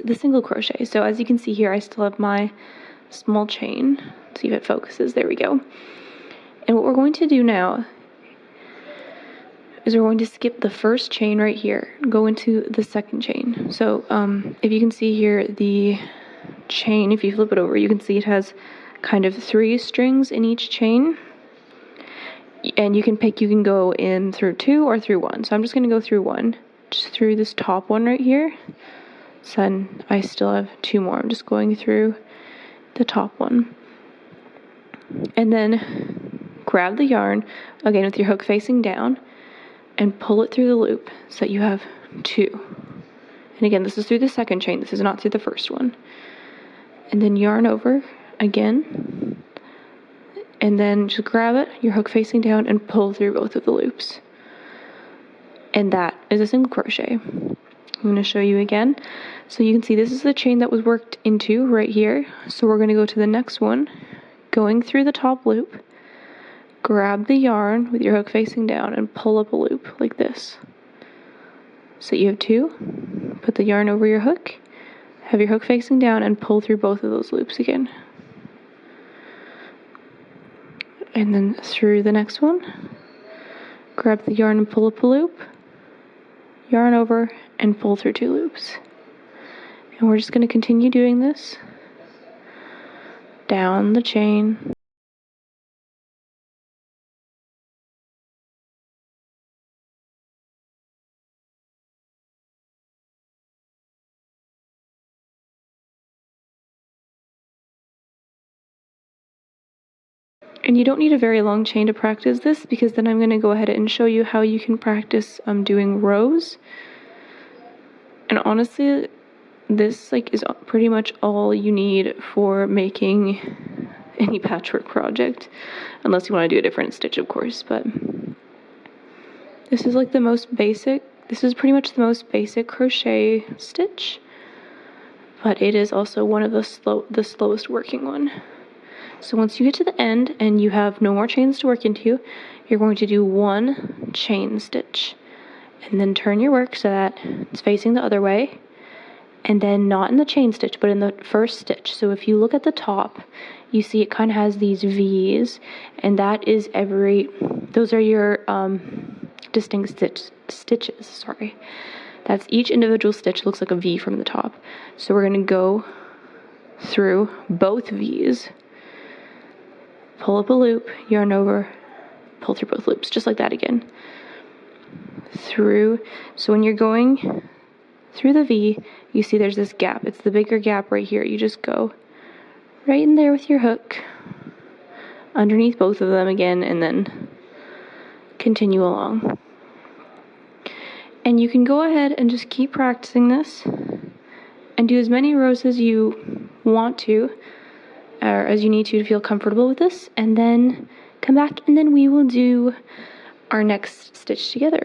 the single crochet. So as you can see here, I still have my small chain. Let's see if it focuses. There we go. And what we're going to do now is we're going to skip the first chain right here, go into the second chain. So if you can see here, the chain, if you flip it over, you can see it has kind of 3 strings in each chain. And you can pick, you can go in through 2 or through 1. So I'm just going to go through 1, just through this top one right here. So then I still have 2 more. I'm just going through the top one. And then grab the yarn, again with your hook facing down, and pull it through the loop so that you have 2. And again, this is through the second chain. This is not through the first one. And then yarn over again. And then just grab it, your hook facing down, and pull through both of the loops. And that is a single crochet. I'm going to show you again. So you can see this is the chain that was worked into right here. So we're going to go to the next one, going through the top loop, grab the yarn with your hook facing down and pull up a loop like this. So you have 2, put the yarn over your hook, have your hook facing down, and pull through both of those loops again. And then through the next one, grab the yarn and pull up a loop, yarn over, and pull through 2 loops. And we're just going to continue doing this down the chain. And you don't need a very long chain to practice this, because then I'm going to go ahead and show you how you can practice doing rows. And honestly, this is pretty much all you need for making any patchwork project, unless you want to do a different stitch, of course. But this is the most basic. This is pretty much the most basic crochet stitch, but it is also one of the slowest working one. So once you get to the end and you have no more chains to work into, you're going to do 1 chain stitch. And then turn your work so that it's facing the other way. And then not in the chain stitch, but in the first stitch. So if you look at the top, you see it kind of has these V's. And that is those are your distinct stitches, sorry. That's each individual stitch looks like a V from the top. So we're going to go through both V's. Pull up a loop, yarn over, pull through both loops, just like that again. Through, so when you're going through the V, you see there's this gap. It's the bigger gap right here. You just go right in there with your hook, underneath both of them again, and then continue along. And you can go ahead and just keep practicing this and do as many rows as you want to, or as you need to feel comfortable with this, and then come back and then we will do our next stitch together.